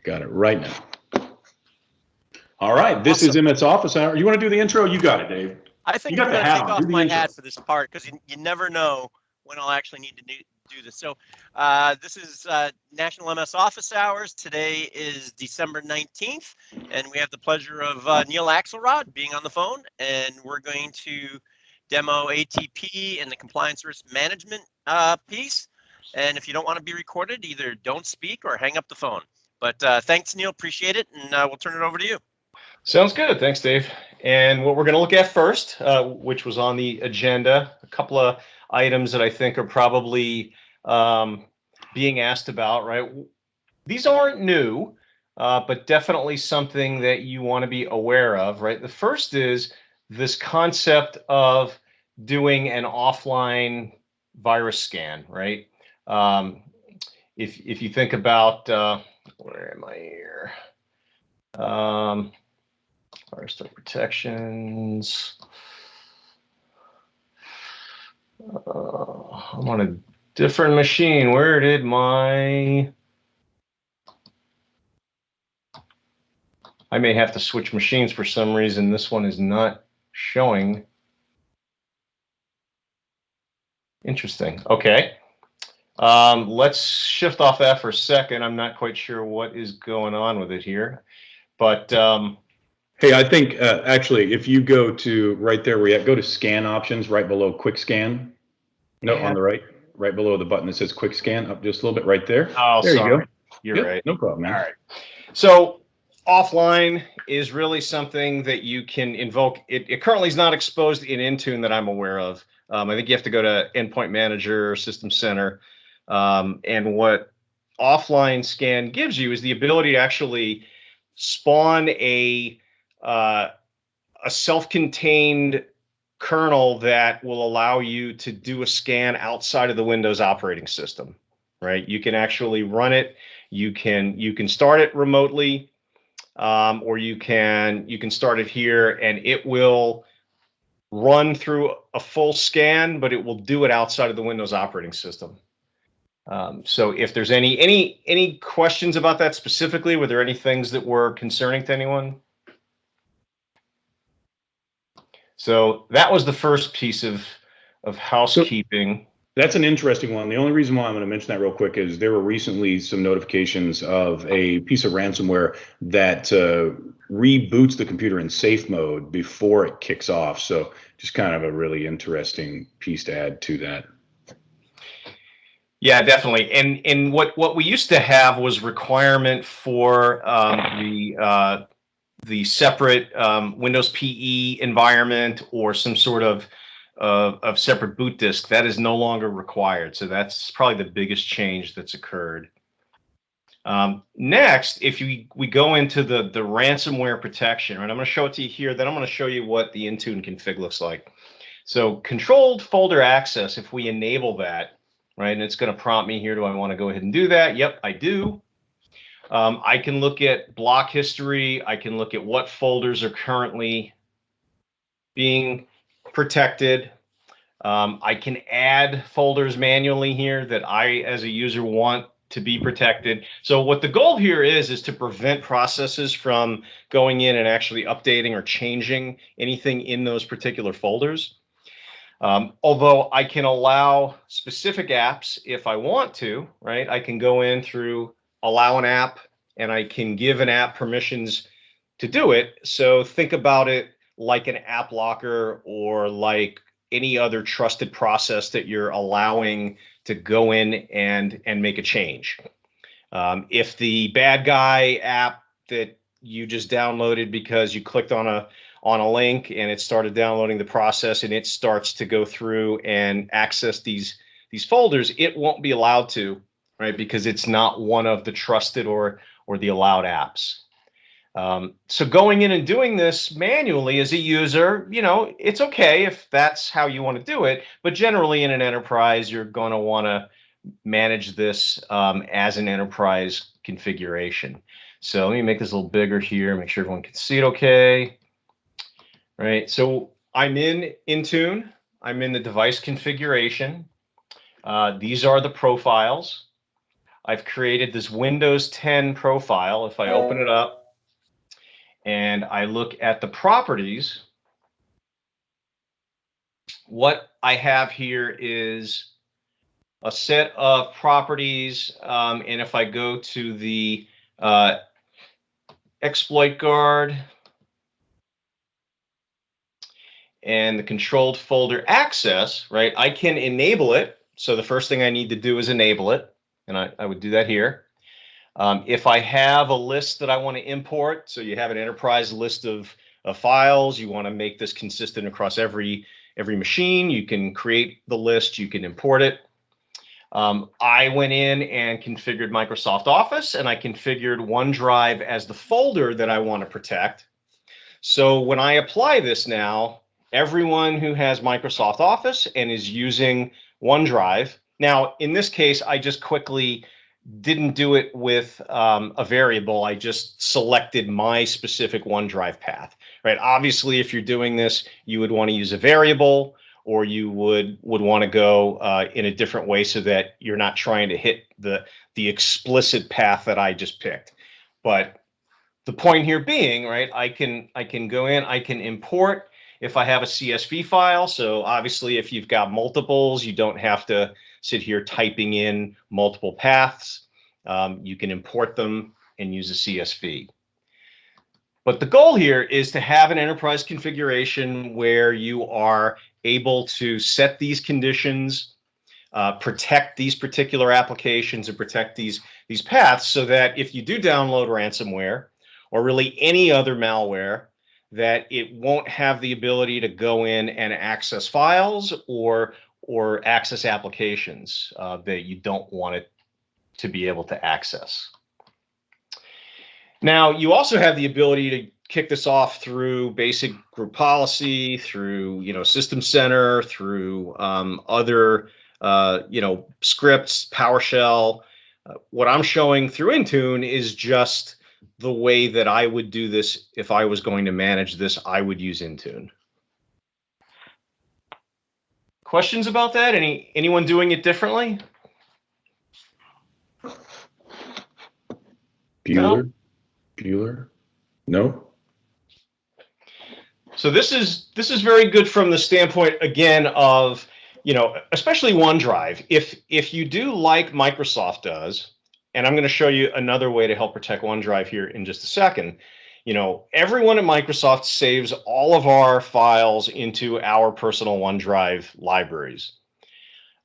got it right now. All right, this is MS Office Hour. You want to do the intro? You got it, Dave. I think I'm going to take off my hat for this part because you never know when I'll actually need to do this. So this is National MS Office Hours. Today is December 19th, and we have the pleasure of Neil Axelrod being on the phone, and we're going to demo ATP and the compliance risk management piece. And if you don't want to be recorded, either don't speak or hang up the phone. But thanks, Neil. Appreciate it, and we'll turn it over to you. Sounds good. Thanks, Dave. And what we're going to look at first, which was on the agenda, a couple of items that I think are probably being asked about, right? These aren't new, but definitely something that you want to be aware of, right? The first is this concept of doing an offline virus scan, right? If you think about, where am I here? Firewall protections. I'm on a different machine. Where did my... I may have to switch machines for some reason. This one is not showing. Interesting. Okay. Let's shift off that for a second. I'm not quite sure what is going on with it here, but hey, I think actually, if you go to right there, where you go to scan options, right below quick scan. No, on the right below the button that says quick scan, up just a little bit right there. Oh, there sorry. You go. You're right. No problem, man. All right. So offline is really something that you can invoke. It currently is not exposed in Intune that I'm aware of. I think you have to go to Endpoint Manager or System Center. And what offline scan gives you is the ability to actually spawn a self-contained kernel that will allow you to do a scan outside of the Windows operating system, right? You can actually run it. You can start it remotely, or you can start it here, and it will run through a full scan, but it will do it outside of the Windows operating system. So if there's any questions about that specifically, were there any things that were concerning to anyone? So that was the first piece of housekeeping. That's an interesting one. The only reason why I'm going to mention that real quick is there were recently some notifications of a piece of ransomware that reboots the computer in safe mode before it kicks off. So just kind of a really interesting piece to add to that. Yeah, definitely. And what we used to have was requirement for the separate Windows PE environment or some sort of separate boot disk. That is no longer required. So that's probably the biggest change that's occurred. Next, if we go into the ransomware protection, right? I'm going to show it to you here. Then I'm going to show you what the Intune config looks like. So controlled folder access, if we enable that, right? And it's going to prompt me here. Do I want to go ahead and do that? Yep, I do. I can look at block history. I can look at what folders are currently being protected. I can add folders manually here that I, as a user, want to be protected. So what the goal here is to prevent processes from going in and actually updating or changing anything in those particular folders. Although I can allow specific apps if I want to, right? I can go in through allow an app, and I can give an app permissions to do it. So think about it like an app locker or like any other trusted process that you're allowing to go in and make a change. If the bad guy app that you just downloaded because you clicked on a link and it started downloading the process and it starts to go through and access these folders, it won't be allowed to, right? Because it's not one of the trusted or the allowed apps. So going in and doing this manually as a user, it's okay if that's how you want to do it, but generally in an enterprise, you're going to want to manage this as an enterprise configuration. So let me make this a little bigger here, make sure everyone can see it okay. Right, so I'm in Intune, I'm in the device configuration. These are the profiles. I've created this Windows 10 profile. If I open it up and I look at the properties, what I have here is a set of properties. And if I go to the exploit guard and the controlled folder access, right, I can enable it. So the first thing I need to do is enable it. And I would do that here. If I have a list that I want to import, so you have an enterprise list of files, you want to make this consistent across every machine, you can create the list, you can import it. I went in and configured Microsoft Office, and I configured OneDrive as the folder that I want to protect. So when I apply this now, everyone who has Microsoft Office and is using OneDrive, now in this case, I just quickly didn't do it with a variable. I just selected my specific OneDrive path, right? Obviously, if you're doing this, you would want to use a variable, or you would want to go in a different way so that you're not trying to hit the explicit path that I just picked. But the point here being, right, I can go in, I can import if I have a CSV file. So obviously, if you've got multiples, you don't have to sit here typing in multiple paths. You can import them and use a CSV. But the goal here is to have an enterprise configuration where you are able to set these conditions, protect these particular applications, and protect these paths, so that if you do download ransomware or really any other malware, that it won't have the ability to go in and access files or access applications that you don't want it to be able to access. Now, you also have the ability to kick this off through basic group policy, through System Center, through other scripts, PowerShell. What I'm showing through Intune is just the way that I would do this. If I was going to manage this, I would use Intune. Questions about that? Anyone doing it differently? Bueller? No? So this is very good from the standpoint, again, of, especially OneDrive. If you do like Microsoft does, and I'm going to show you another way to help protect OneDrive here in just a second. Everyone at Microsoft saves all of our files into our personal OneDrive libraries.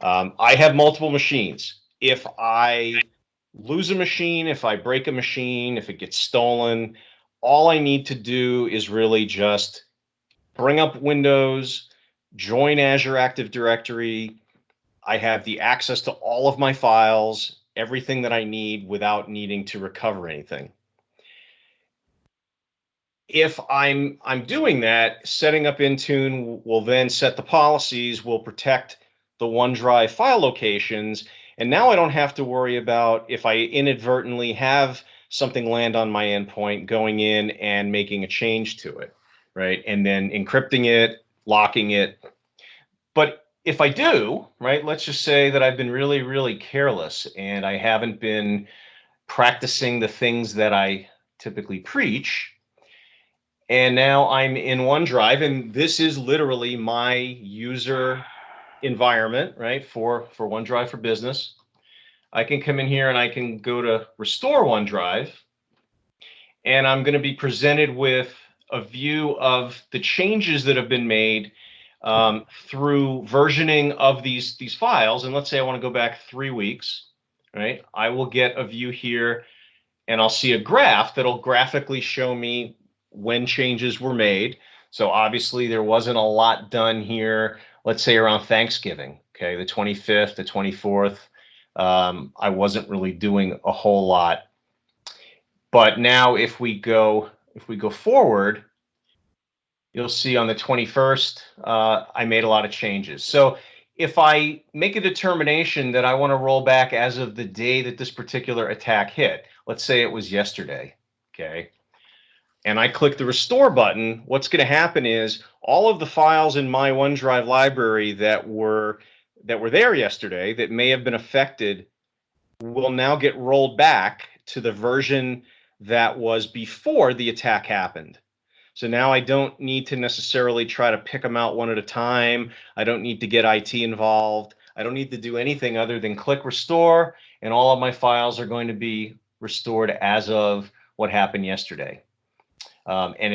I have multiple machines. If I lose a machine, if I break a machine, if it gets stolen, all I need to do is really just bring up Windows, join Azure Active Directory. I have the access to all of my files, everything that I need, without needing to recover anything. If I'm doing that, setting up Intune will then set the policies, will protect the OneDrive file locations, and now I don't have to worry about, if I inadvertently have something land on my endpoint, going in and making a change to it, right? And then encrypting it, locking it. But if I do, right, let's just say that I've been really, really careless and I haven't been practicing the things that I typically preach, and now I'm in OneDrive, and this is literally my user environment, right, for OneDrive for Business. I can come in here and I can go to Restore OneDrive, and I'm going to be presented with a view of the changes that have been made through versioning of these files. And let's say I want to go back 3 weeks, right? I will get a view here, and I'll see a graph that'll graphically show me when changes were made. So obviously there wasn't a lot done here, let's say around Thanksgiving, okay, the 25th, the 24th. I wasn't really doing a whole lot. But now if we go forward, you'll see on the 21st, I made a lot of changes. So if I make a determination that I want to roll back as of the day that this particular attack hit, let's say it was yesterday, okay, and I click the Restore button, what's going to happen is all of the files in my OneDrive library that were there yesterday that may have been affected will now get rolled back to the version that was before the attack happened. So now I don't need to necessarily try to pick them out one at a time. I don't need to get IT involved. I don't need to do anything other than click restore, and all of my files are going to be restored as of what happened yesterday. And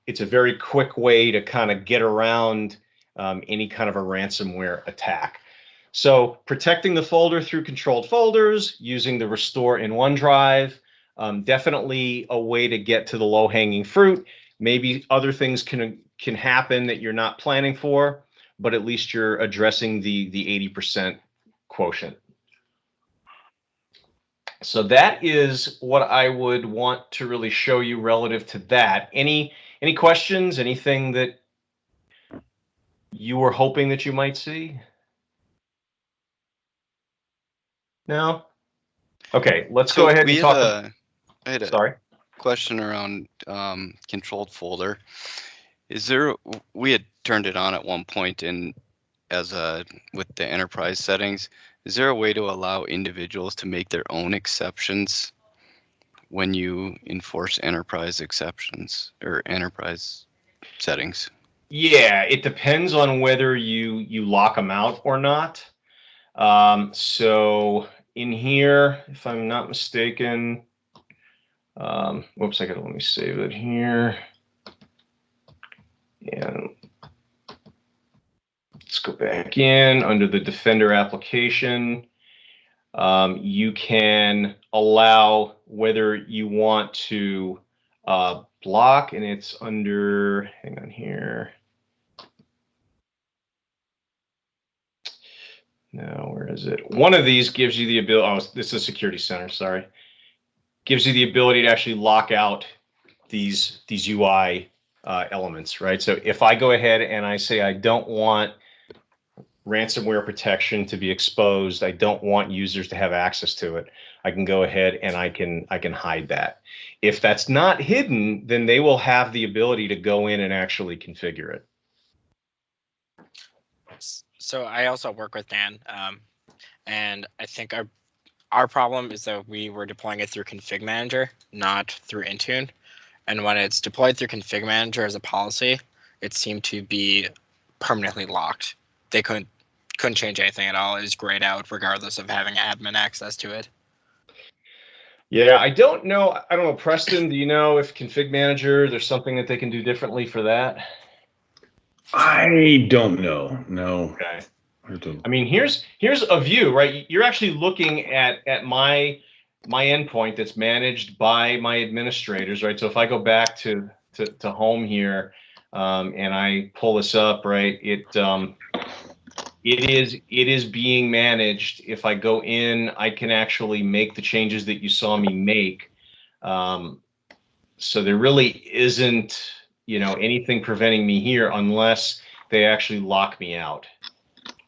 it's a very quick way to kind of get around any kind of a ransomware attack. So protecting the folder through controlled folders, using the restore in OneDrive, definitely a way to get to the low-hanging fruit. Maybe other things can happen that you're not planning for, but at least you're addressing the 80% quotient. So that is what I would want to really show you relative to that. Any questions? Anything that you were hoping that you might see? No? Okay, let's go ahead and talk. I had Sorry. Question around controlled folder. We had turned it on at one point with the enterprise settings. Is there a way to allow individuals to make their own exceptions when you enforce enterprise exceptions or enterprise settings? Yeah, it depends on whether you lock them out or not. So in here, if I'm not mistaken, whoops, let me save it here. And let's go back in under the Defender application. You can allow whether you want to block, and it's under, hang on here. No, where is it? One of these gives you the ability, oh, this is Security Center, sorry. Gives you the ability to actually lock out these UI elements, right? So if I go ahead and I say I don't want ransomware protection to be exposed, I don't want users to have access to it, I can go ahead and I can hide that. If that's not hidden, then they will have the ability to go in and actually configure it. So I also work with Dan, and I think our problem is that we were deploying it through Config Manager, not through Intune. And when it's deployed through Config Manager as a policy, it seemed to be permanently locked. They couldn't change anything at all. It was grayed out regardless of having admin access to it. Yeah, I don't know. Preston, do you know if Config Manager, there's something that they can do differently for that? I don't know. No. Okay. I mean, here's a view, right? You're actually looking at my endpoint that's managed by my administrators, right? So if I go back to home here, and I pull this up, right? It is being managed. If I go in, I can actually make the changes that you saw me make. So there really isn't, anything preventing me here unless they actually lock me out,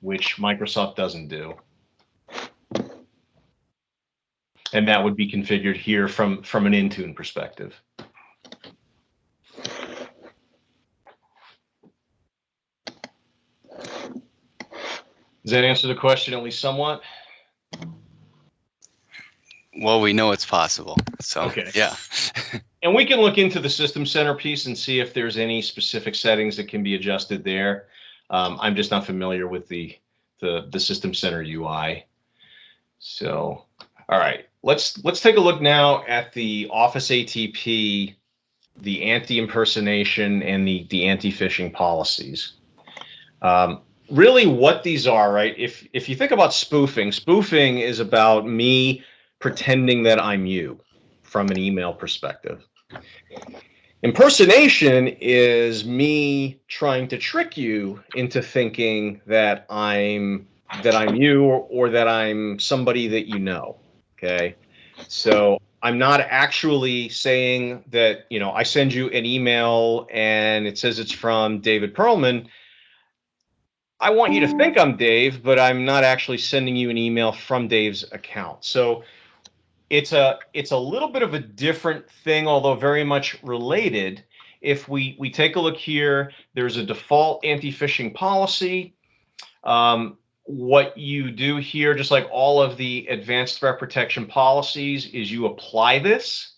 which Microsoft doesn't do. And that would be configured here from an Intune perspective. Does that answer the question at least somewhat? Well, we know it's possible, so okay. Yeah. And we can look into the System Center piece and see if there's any specific settings that can be adjusted there. I'm just not familiar with the System Center UI. So, all right, let's take a look now at the Office ATP, the anti-impersonation, and the anti-phishing policies. Really, what these are, right? If you think about spoofing is about me pretending that I'm you from an email perspective. Impersonation is me trying to trick you into thinking that I'm you or that I'm somebody that you know. Okay, so I'm not actually saying that, I send you an email and it says it's from David Perlman. I want you to think I'm Dave, but I'm not actually sending you an email from Dave's account. So it's a little bit of a different thing, although very much related. If we take a look here, there's a default anti-phishing policy. what you do here, just like all of the advanced threat protection policies, is you apply this,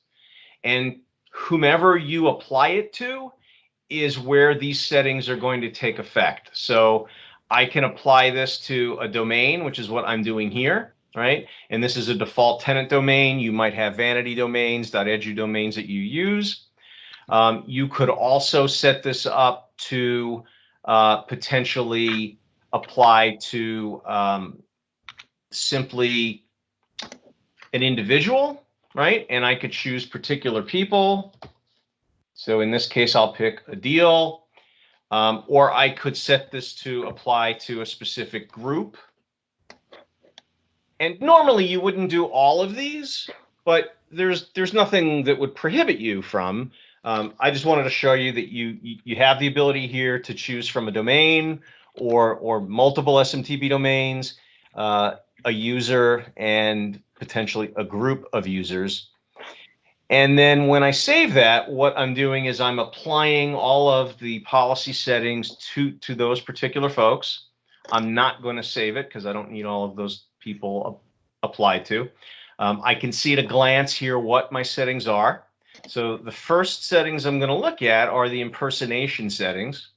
and whomever you apply it to is where these settings are going to take effect. So I can apply this to a domain, which is what I'm doing here, right? And this is a default tenant domain. You might have vanity domains, .edu domains that you use. You could also set this up to potentially apply to simply an individual, right? And I could choose particular people. So in this case, I'll pick a deal, or I could set this to apply to a specific group. And normally you wouldn't do all of these, but there's nothing that would prohibit you from. I just wanted to show you that you have the ability here to choose from a domain or multiple SMTP domains, a user, and potentially a group of users. And then when I save that, what I'm doing is I'm applying all of the policy settings to those particular folks. I'm not going to save it because I don't need all of those people applied to. I can see at a glance here what my settings are. So the first settings I'm going to look at are the impersonation settings.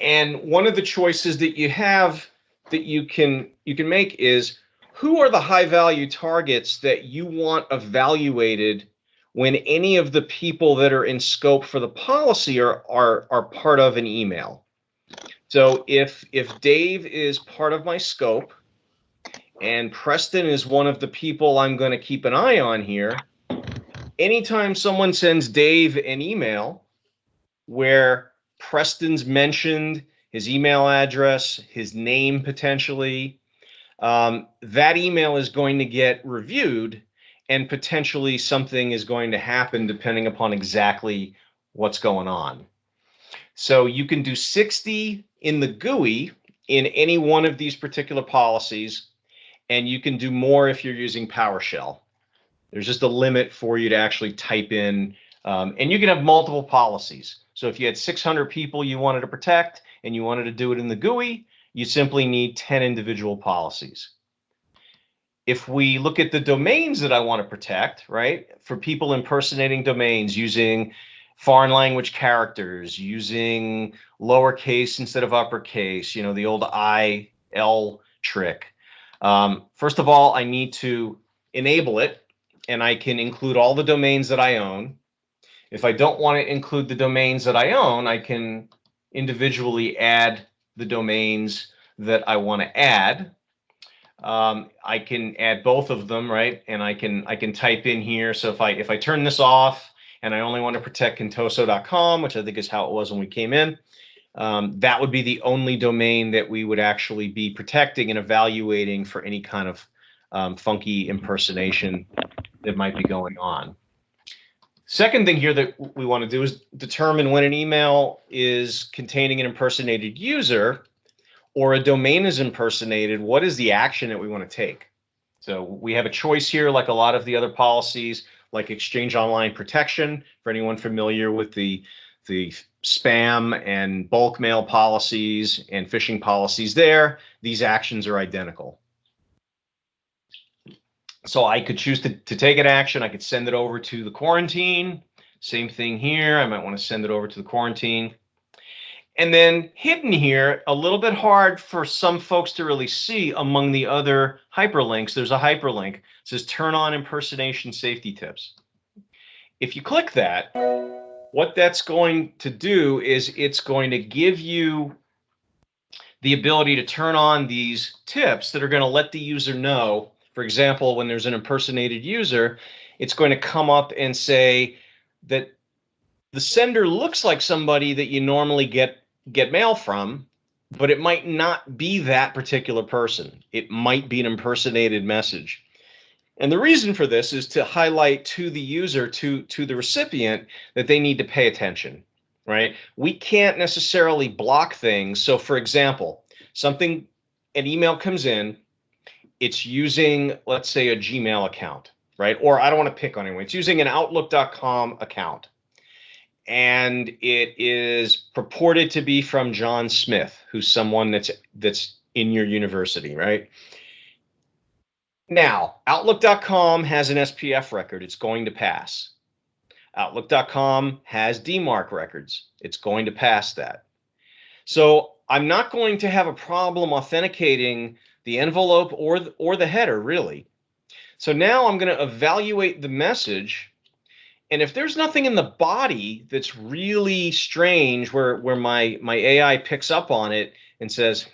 And one of the choices that you have that you can make is, who are the high value targets that you want evaluated when any of the people that are in scope for the policy are part of an email? So if Dave is part of my scope and Preston is one of the people I'm going to keep an eye on here, anytime someone sends Dave an email where Preston's mentioned, his email address, his name potentially, that email is going to get reviewed, and potentially something is going to happen depending upon exactly what's going on. So you can do 60 in the GUI in any one of these particular policies, and you can do more if you're using PowerShell. There's just a limit for you to actually type in, and you can have multiple policies. So if you had 600 people you wanted to protect and you wanted to do it in the GUI, you simply need 10 individual policies. If we look at the domains that I want to protect, right, for people impersonating domains using foreign language characters, using lowercase instead of uppercase, you know, the old IL trick. First of all, I need to enable it, and I can include all the domains that I own. If I don't want to include the domains that I own, I can individually add the domains that I want to add. I can add both of them, right? And I can type in here. So if I turn this off and I only want to protect contoso.com, which I think is how it was when we came in, that would be the only domain that we would actually be protecting and evaluating for any kind of funky impersonation that might be going on. Second thing here that we want to do is determine when an email is containing an impersonated user or a domain is impersonated, what is the action that we want to take? So we have a choice here, like a lot of the other policies, like Exchange Online Protection, for anyone familiar with the spam and bulk mail policies and phishing policies there. These actions are identical. So I could choose to take an action. I could send it over to the quarantine. Same thing here. I might want to send it over to the quarantine. And then hidden here, a little bit hard for some folks to really see among the other hyperlinks, there's a hyperlink. It says turn on impersonation safety tips. If you click that, what that's going to do is it's going to give you the ability to turn on these tips that are going to let the user know. For example, when there's an impersonated user, it's going to come up and say that the sender looks like somebody that you normally get mail from, but it might not be that particular person. It might be an impersonated message. And the reason for this is to highlight to the user, to the recipient, that they need to pay attention, right? We can't necessarily block things. So for example, an email comes in, it's using, let's say, a Gmail account, right? Or I don't want to pick on anyone. It's using an Outlook.com account. And it is purported to be from John Smith, who's someone that's in your university, right? Now, Outlook.com has an SPF record. It's going to pass. Outlook.com has DMARC records. It's going to pass that. So I'm not going to have a problem authenticating the envelope or the header, really. So now I'm going to evaluate the message. And if there's nothing in the body that's really strange where my AI picks up on it and says,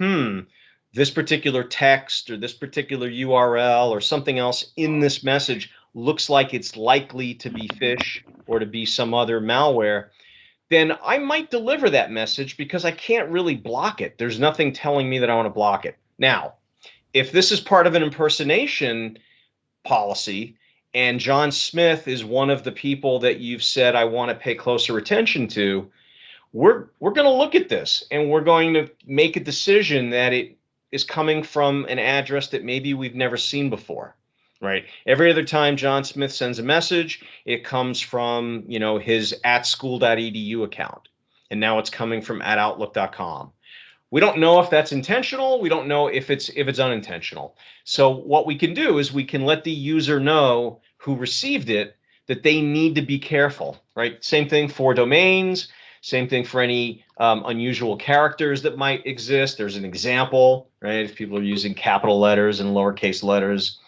this particular text or this particular URL or something else in this message looks like it's likely to be phish or to be some other malware, then I might deliver that message because I can't really block it. There's nothing telling me that I want to block it. Now, if this is part of an impersonation policy and John Smith is one of the people that you've said I want to pay closer attention to, we're going to look at this and we're going to make a decision that it is coming from an address that maybe we've never seen before, right? Every other time John Smith sends a message, it comes from, his @school.edu account. And now it's coming from @outlook.com. We don't know if that's intentional. We don't know if it's unintentional. So what we can do is we can let the user know who received it that they need to be careful, right? Same thing for domains. Same thing for any unusual characters that might exist. There's an example, right? If people are using capital letters and lowercase letters,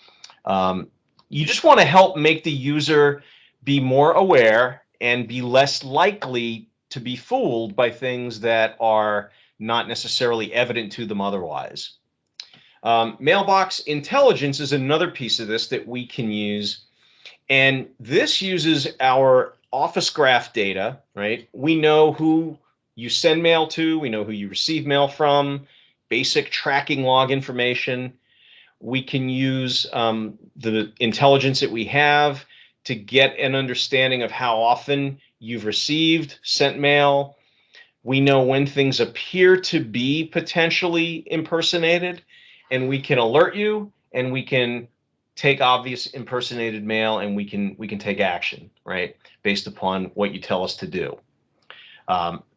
you just want to help make the user be more aware and be less likely to be fooled by things that are not necessarily evident to them otherwise. Mailbox intelligence is another piece of this that we can use. And this uses our Office Graph data, right? We know who you send mail to. We know who you receive mail from, basic tracking log information. We can use the intelligence that we have to get an understanding of how often you've received, sent mail. We know when things appear to be potentially impersonated, and we can alert you, and we can take obvious impersonated mail, and we can take action, right, based upon what you tell us to do.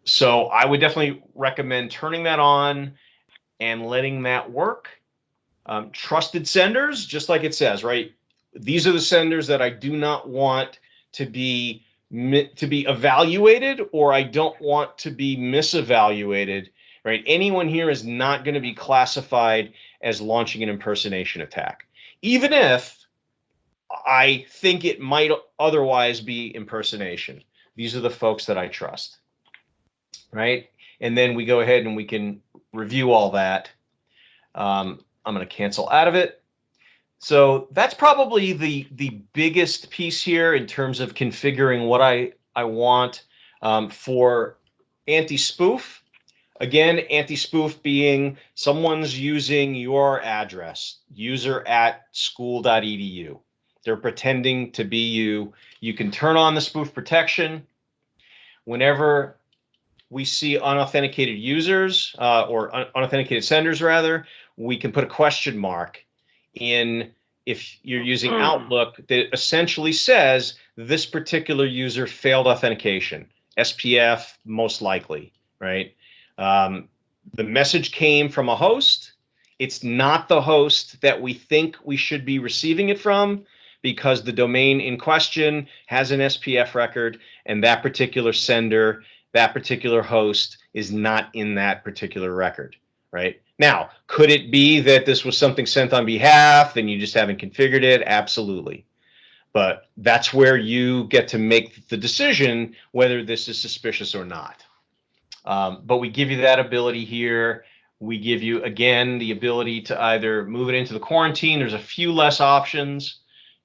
So I would definitely recommend turning that on and letting that work. Trusted senders, just like it says, right? These are the senders that I do not want to be evaluated, or I don't want to be misevaluated, right? Anyone here is not going to be classified as launching an impersonation attack, even if I think it might otherwise be impersonation. These are the folks that I trust, right? And then we go ahead and we can review all that. I'm going to cancel out of it. So that's probably the biggest piece here in terms of configuring what I want for anti-spoof. Again, anti-spoof being someone's using your address, user@school.edu. They're pretending to be you. You can turn on the spoof protection. Whenever we see unauthenticated users or unauthenticated senders, rather, we can put a question mark in if you're using Outlook that essentially says this particular user failed authentication, SPF most likely, right? The message came from a host. It's not the host that we think we should be receiving it from, because the domain in question has an SPF record, and that particular sender, that particular host is not in that particular record, right? Now, could it be that this was something sent on behalf and you just haven't configured it? Absolutely. But that's where you get to make the decision whether this is suspicious or not. But we give you that ability here. We give you, again, the ability to either move it into the quarantine. There's a few less options,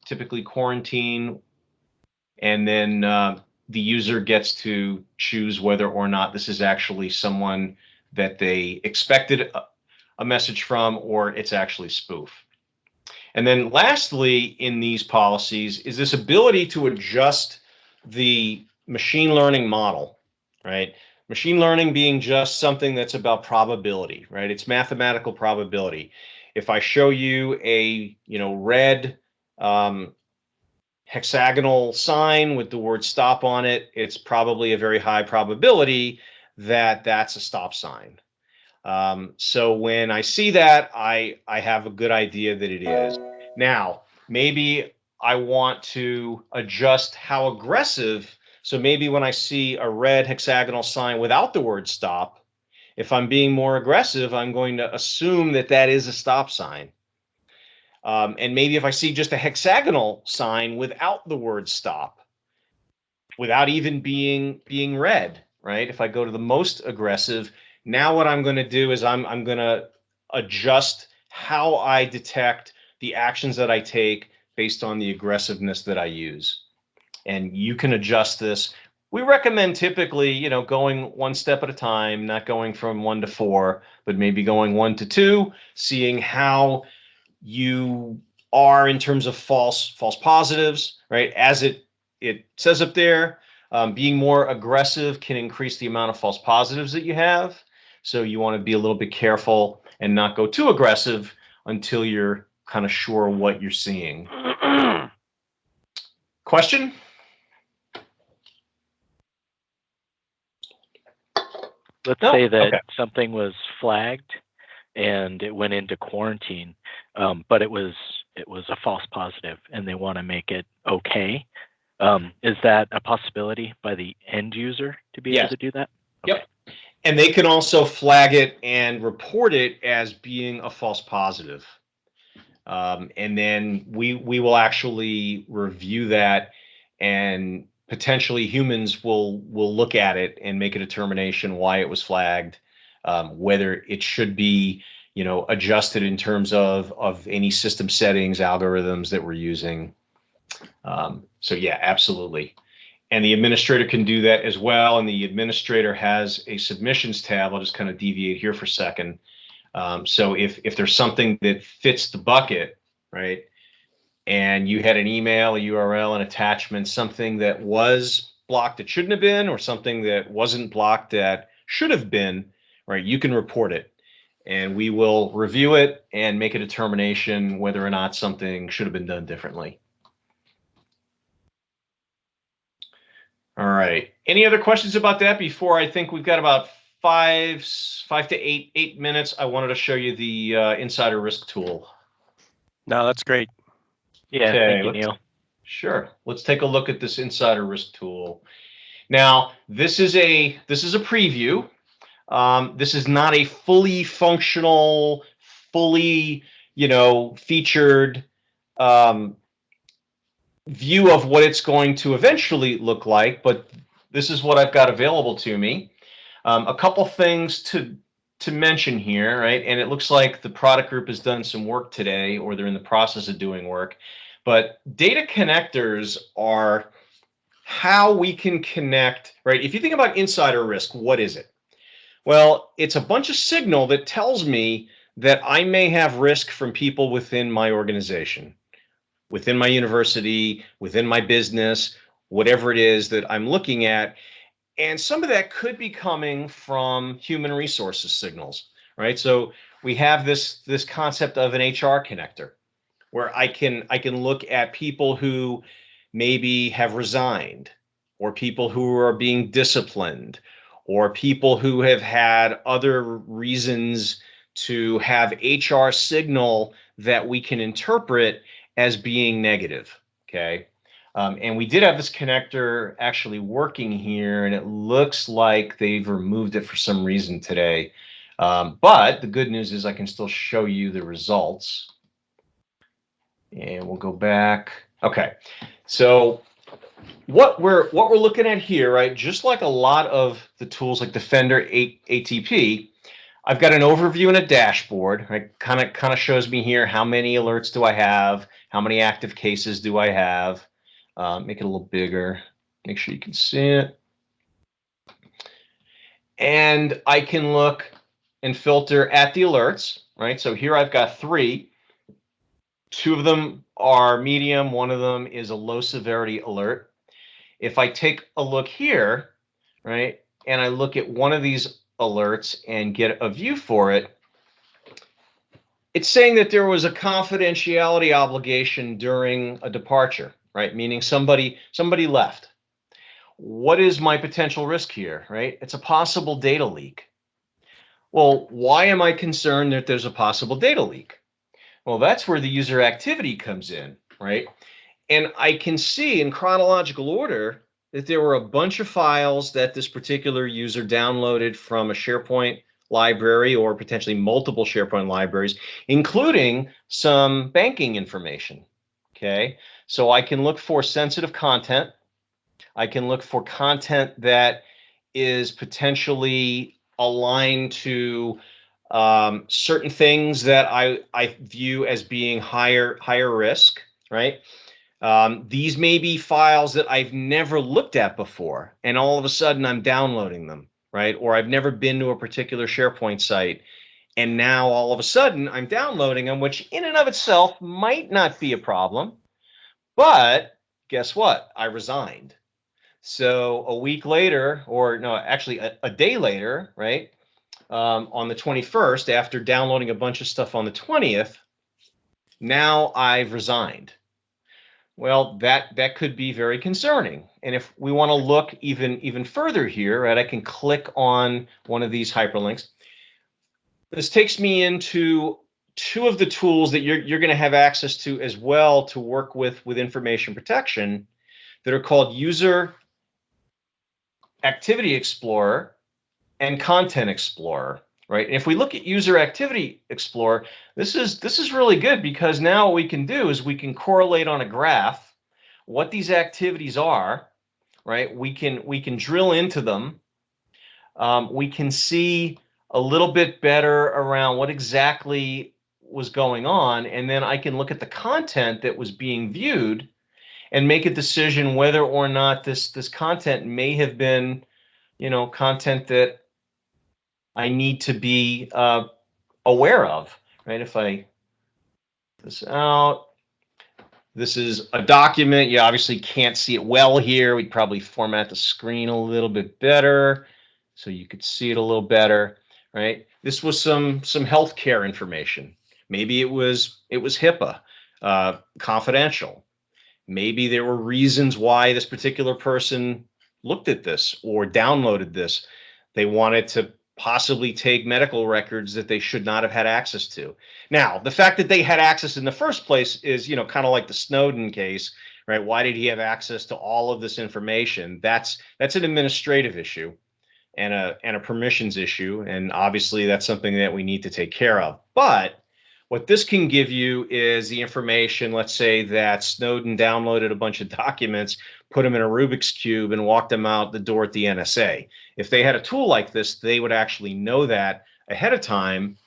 typically quarantine, and then the user gets to choose whether or not this is actually someone that they expected a message from, or it's actually spoof. And then lastly, in these policies is this ability to adjust the machine learning model, right? Machine learning being just something that's about probability, right? It's mathematical probability. If I show you a red hexagonal sign with the word stop on it, it's probably a very high probability that that's a stop sign. So when I see that, I have a good idea that it is. Now, maybe I want to adjust how aggressive. So maybe when I see a red hexagonal sign without the word stop, if I'm being more aggressive, I'm going to assume that that is a stop sign. And maybe if I see just a hexagonal sign without the word stop, without even being red, right? If I go to the most aggressive, now what I'm going to do is I'm going to adjust how I detect the actions that I take based on the aggressiveness that I use. And you can adjust this. We recommend typically, you know, going one step at a time, not going from 1 to 4, but maybe going 1 to 2, seeing how you are in terms of false positives, right? As it says up there, being more aggressive can increase the amount of false positives that you have. So you want to be a little bit careful and not go too aggressive until you're kind of sure what you're seeing. Question? Let's say that something was flagged and it went into quarantine, but it was a false positive and they want to make it okay. Is that a possibility by the end user to be able to do that? Okay. Yep. And they can also flag it and report it as being a false positive. And then we will actually review that, and potentially humans will look at it and make a determination why it was flagged, whether it should be, you know, adjusted in terms of any system settings, algorithms that we're using. So yeah, absolutely. And the administrator can do that as well. And the administrator has a submissions tab. I'll just kind of deviate here for a second. So if there's something that fits the bucket, right, and you had an email, a URL, an attachment, something that was blocked that shouldn't have been, or something that wasn't blocked that should have been, right, you can report it. And we will review it and make a determination whether or not something should have been done differently. All right. Any other questions about that before? I think we've got about 5 to 8 minutes. I wanted to show you the insider risk tool. No, that's great. Yeah, Okay, thank you, Neil. Sure. Let's take a look at this insider risk tool. Now, this is a preview. This is not a fully functional, fully, you know, featured view of what it's going to eventually look like, but this is what I've got available to me. A couple things to mention here, right? And it looks like the product group has done some work today, or they're in the process of doing work. But data connectors are how we can connect, right? If you think about insider risk, what is it? Well, it's a bunch of signal that tells me that I may have risk from people within my organization, within my university, within my business, whatever it is that I'm looking at. And some of that could be coming from human resources signals, right? So we have this concept of an HR connector, where I can look at people who maybe have resigned, or people who are being disciplined, or people who have had other reasons to have HR signal that we can interpret as being negative, okay? And we did have this connector actually working here, and it looks like they've removed it for some reason today. But the good news is I can still show you the results. And we'll go back. Okay, so what we're looking at here, right? Just like a lot of the tools like Defender ATP, I've got an overview and a dashboard. Right? Kind of shows me here how many alerts do I have, how many active cases do I have. Make it a little bigger. Make sure you can see it. And I can look and filter at the alerts, right? So here I've got 3. 2 of them are medium. 1 of them is a low severity alert. If I take a look here, right, and I look at one of these alerts and get a view for it, it's saying that there was a confidentiality obligation during a departure, right? Meaning somebody left. What is my potential risk here, right? It's a possible data leak. Well, why am I concerned that there's a possible data leak? Well, that's where the user activity comes in, right? And I can see in chronological order that there were a bunch of files that this particular user downloaded from a SharePoint library or potentially multiple SharePoint libraries, including some banking information. Okay, so I can look for sensitive content. I can look for content that is potentially aligned to certain things that I view as being higher risk, right? These may be files that I've never looked at before, and all of a sudden I'm downloading them, right? Or I've never been to a particular SharePoint site, and now all of a sudden I'm downloading them, which in and of itself might not be a problem. But guess what? I resigned. So a week later, or no, actually a day later, right? On the 21st, after downloading a bunch of stuff on the 20th, now I've resigned. Well, that could be very concerning. And if we want to look even further here, right, I can click on one of these hyperlinks. This takes me into two of the tools that you're going to have access to as well to work with information protection that are called User Activity Explorer and Content Explorer, right? And if we look at User Activity Explorer, this is really good, because now what we can do is we can correlate on a graph what these activities are, right? We can drill into them. We can see a little bit better around what exactly was going on, and then I can look at the content that was being viewed and make a decision whether or not this content may have been, content that I need to be aware of, right? If I this out, this is a document. You obviously can't see it well here. We'd probably format the screen a little bit better so you could see it a little better, right? This was some healthcare information. Maybe it was HIPAA, confidential. Maybe there were reasons why this particular person looked at this or downloaded this. They wanted to possibly take medical records that they should not have had access to. Now, the fact that they had access in the first place is, kind of like the Snowden case, right? Why did he have access to all of this information? That's an administrative issue and a permissions issue, and obviously that's something that we need to take care of. But what this can give you is the information. Let's say that Snowden downloaded a bunch of documents, put them in a Rubik's Cube, and walked them out the door at the NSA. If they had a tool like this, they would actually know that ahead of time,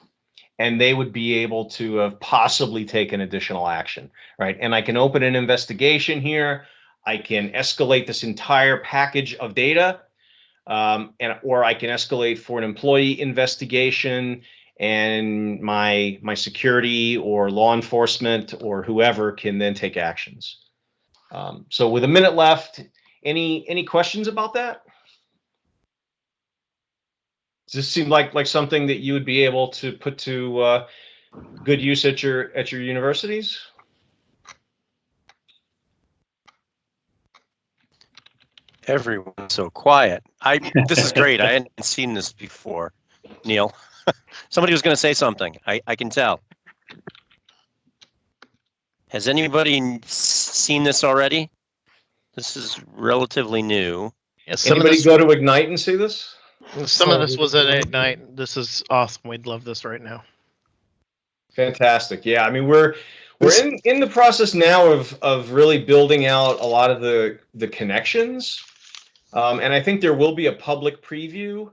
and they would be able to have possibly taken additional action, right? And I can open an investigation here. I can escalate this entire package of data, or I can escalate for an employee investigation, and my security or law enforcement or whoever can then take actions. So with a minute left, any questions about that? Does this seem like something that you would be able to put to good use at your universities? Everyone's so quiet. This is great. I hadn't seen this before, Neil. Somebody was going to say something. I can tell. Has anybody seen this already? This is relatively new. Yeah, Anybody go to Ignite and see this? Some of this was at Ignite. This is awesome. We'd love this right now. Fantastic. Yeah, I mean we're in the process now of really building out a lot of the connections, and I think there will be a public preview.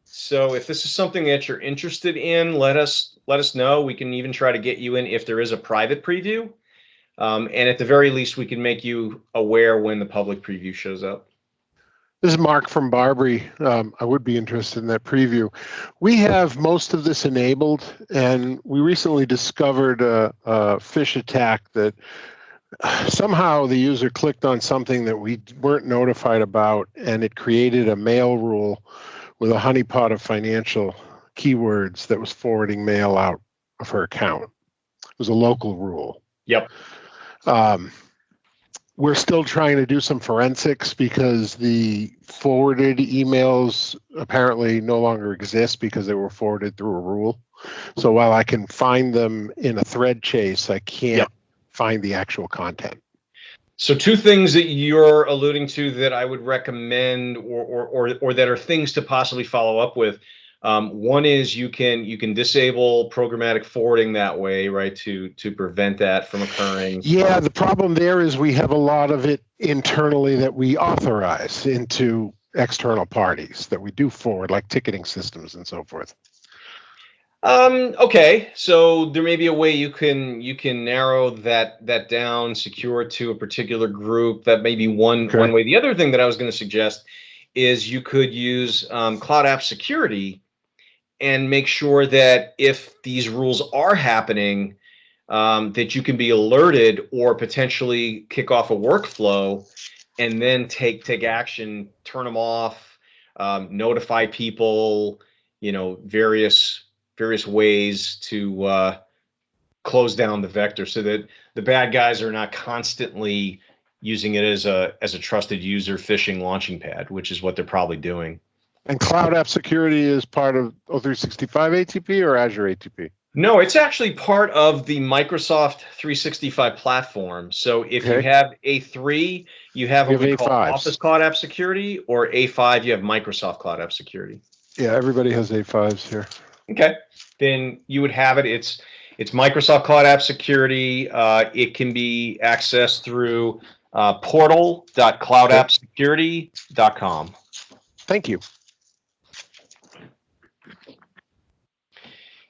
So if this is something that you're interested in, let us know. We can even try to get you in if there is a private preview. And at the very least, we can make you aware when the public preview shows up. This is Mark from Barbary. I would be interested in that preview. We have most of this enabled, and we recently discovered a phish attack that somehow the user clicked on something that we weren't notified about, and it created a mail rule with a honeypot of financial keywords that was forwarding mail out of her account. It was a local rule. Yep. we're still trying to do some forensics because the forwarded emails apparently no longer exist because they were forwarded through a rule. So while I can find them in a thread chase, I can't find the actual content. So two things that you're alluding to that I would recommend, or that are things to possibly follow up with. One is you can disable programmatic forwarding that way, right, to prevent that from occurring. Yeah, the problem there is we have a lot of it internally that we authorize into external parties that we do forward, like ticketing systems and so forth. Okay, so there may be a way you can narrow that down, secure it to a particular group. That may be one way. The other thing that I was going to suggest is you could use Cloud App Security and make sure that if these rules are happening, that you can be alerted or potentially kick off a workflow and then take action, turn them off, notify people, various ways to close down the vector so that the bad guys are not constantly using it as a trusted user phishing launching pad, which is what they're probably doing. And Cloud App Security is part of O365 ATP or Azure ATP? No, it's actually part of the Microsoft 365 platform. So if you have A3, you have what we call Office Cloud App Security, or A5, you have Microsoft Cloud App Security. Yeah, everybody has A5s here. Okay, then you would have it. It's Microsoft Cloud App Security. It can be accessed through portal.cloudappsecurity.com. Thank you.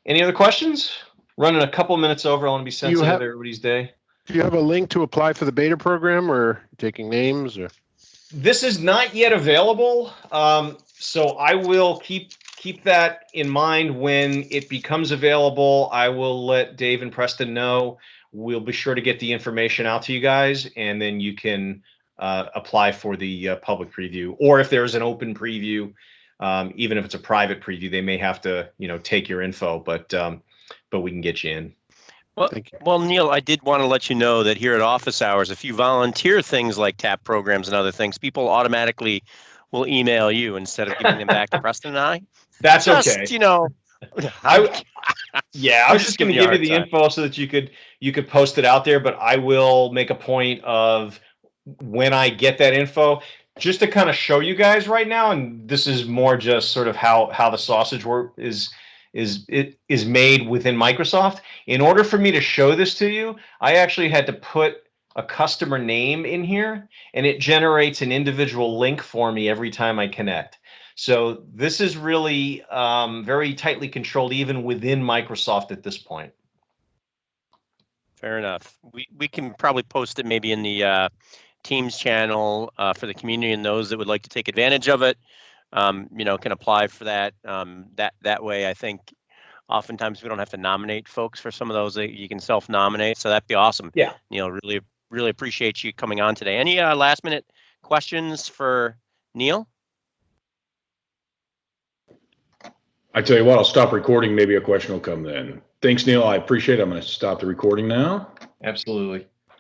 Any other questions? Running a couple minutes over. I want to be sensitive to everybody's day. Do you have a link to apply for the beta program, or taking names? Or this is not yet available, so I will keep that in mind. When it becomes available, I will let Dave and Preston know. We'll be sure to get the information out to you guys, and then you can apply for the public preview. Or if there's an open preview, even if it's a private preview, they may have to, take your info, but we can get you in. Well, Neil, I did want to let you know that here at Office Hours, if you volunteer things like TAP programs and other things, people automatically will email you instead of giving them back to Preston and I. That's okay. I was just going to give you the info so that you could post it out there, but I will make a point of when I get that info, just to kind of show you guys right now, and this is more just sort of how the sausage is made within Microsoft. In order for me to show this to you, I actually had to put a customer name in here, and it generates an individual link for me every time I connect. So this is really very tightly controlled, even within Microsoft at this point. Fair enough. We can probably post it maybe in the Teams channel for the community, and those that would like to take advantage of it, can apply for that. That way, I think oftentimes we don't have to nominate folks for some of those. You can self-nominate, so that'd be awesome. Yeah. Really appreciate you coming on today. Any last-minute questions for Neil? I tell you what, I'll stop recording. Maybe a question will come then. Thanks, Neil. I appreciate it. I'm going to stop the recording now. Absolutely.